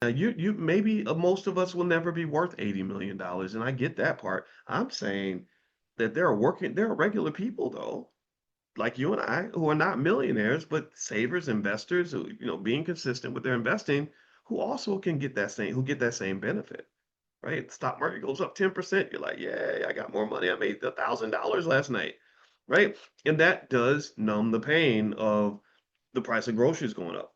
Now, you maybe most of us will never be worth $80 million, and I get that part. I'm saying that there are regular people though, like you and I, who are not millionaires, but savers, investors, who, being consistent with their investing, who also can get that same benefit, right? The stock market goes up 10%. You're like, yeah, I got more money. I made $1,000 last night, right? And that does numb the pain of the price of groceries going up.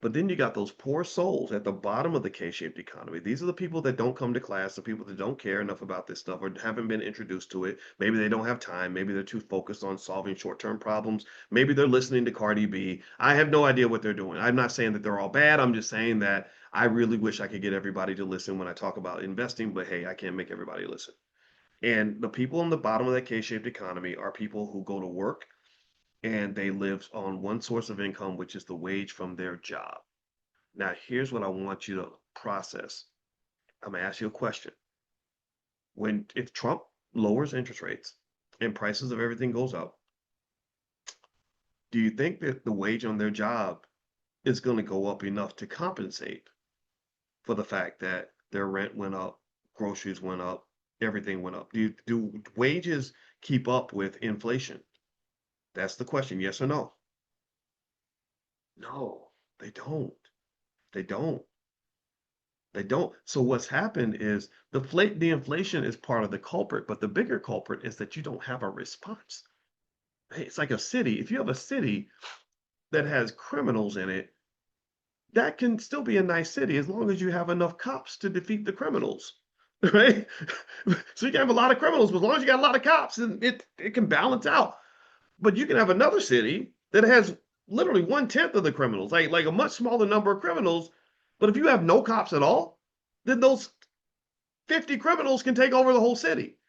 But then you got those poor souls at the bottom of the K-shaped economy. These are the people that don't come to class, the people that don't care enough about this stuff or haven't been introduced to it. Maybe they don't have time. Maybe they're too focused on solving short-term problems. Maybe they're listening to Cardi B. I have no idea what they're doing. I'm not saying that they're all bad. I'm just saying that I really wish I could get everybody to listen when I talk about investing, but hey, I can't make everybody listen. And the people on the bottom of that K-shaped economy are people who go to work and they live on one source of income, which is the wage from their job. Now, here's what I want you to process. I'm gonna ask you a question. If Trump lowers interest rates and prices of everything goes up, do you think that the wage on their job is going to go up enough to compensate for the fact that their rent went up, groceries went up, everything went up? Do wages keep up with inflation? That's the question. Yes or no? No, they don't. They don't. They don't. So what's happened is the inflation is part of the culprit, but the bigger culprit is that you don't have a response. Hey, it's like a city. If you have a city that has criminals in it, that can still be a nice city as long as you have enough cops to defeat the criminals, right? So you can have a lot of criminals, but as long as you got a lot of cops, and it can balance out. But you can have another city that has literally 1/10 of the criminals, like a much smaller number of criminals. But if you have no cops at all, then those 50 criminals can take over the whole city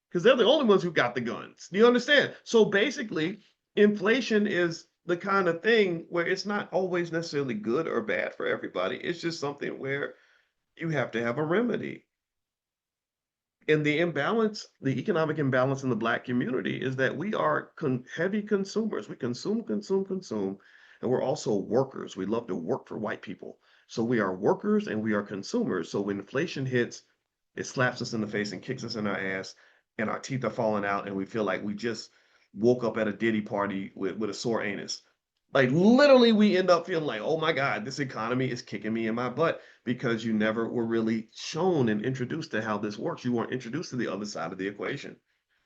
because they're the only ones who got the guns. Do you understand? So basically, inflation is the kind of thing where it's not always necessarily good or bad for everybody. It's just something where you have to have a remedy. And the economic imbalance in the black community is that we are heavy consumers. We consume, consume, consume, and we're also workers. We love to work for white people. So we are workers and we are consumers. So when inflation hits, it slaps us in the face and kicks us in our ass, and our teeth are falling out, and we feel like we just woke up at a Diddy party with a sore anus. Like literally, we end up feeling like, oh my God, this economy is kicking me in my butt because you never were really shown and introduced to how this works. You weren't introduced to the other side of the equation.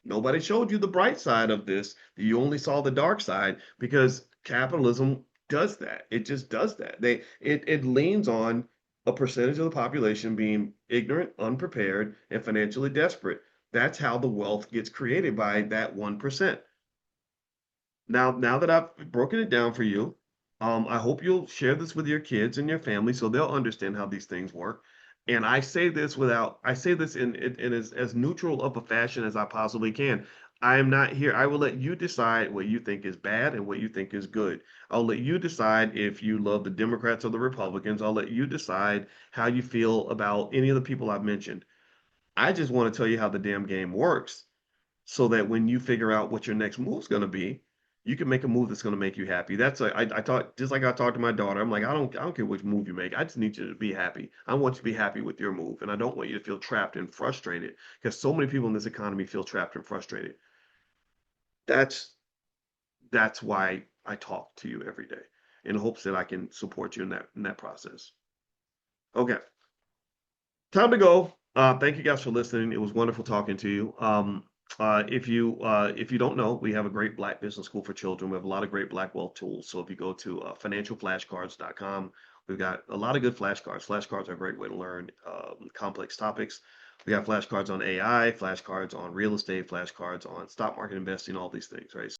Nobody showed you the bright side of this. You only saw the dark side because capitalism does that. It just does that. It leans on a percentage of the population being ignorant, unprepared, and financially desperate. That's how the wealth gets created by that 1%. Now that I've broken it down for you, I hope you'll share this with your kids and your family so they'll understand how these things work. And I say this in as neutral of a fashion as I possibly can. I am not here. I will let you decide what you think is bad and what you think is good. I'll let you decide if you love the Democrats or the Republicans. I'll let you decide how you feel about any of the people I've mentioned. I just want to tell you how the damn game works so that when you figure out what your next move's going to be, you can make a move that's going to make you happy. I talk just like I talked to my daughter. I'm like, I don't care which move you make. I just need you to be happy. I want you to be happy with your move, and I don't want you to feel trapped and frustrated because so many people in this economy feel trapped and frustrated. That's that's why I talk to you every day in hopes that I can support you in that process. Okay, time to go. Thank you guys for listening. It was wonderful talking to you. If you don't know, we have a great Black Business School for children. We have a lot of great Black wealth tools. So if you go to financialflashcards.com, we've got a lot of good flashcards. Flashcards are a great way to learn complex topics. We got flashcards on AI, flashcards on real estate, flashcards on stock market investing, all these things, right?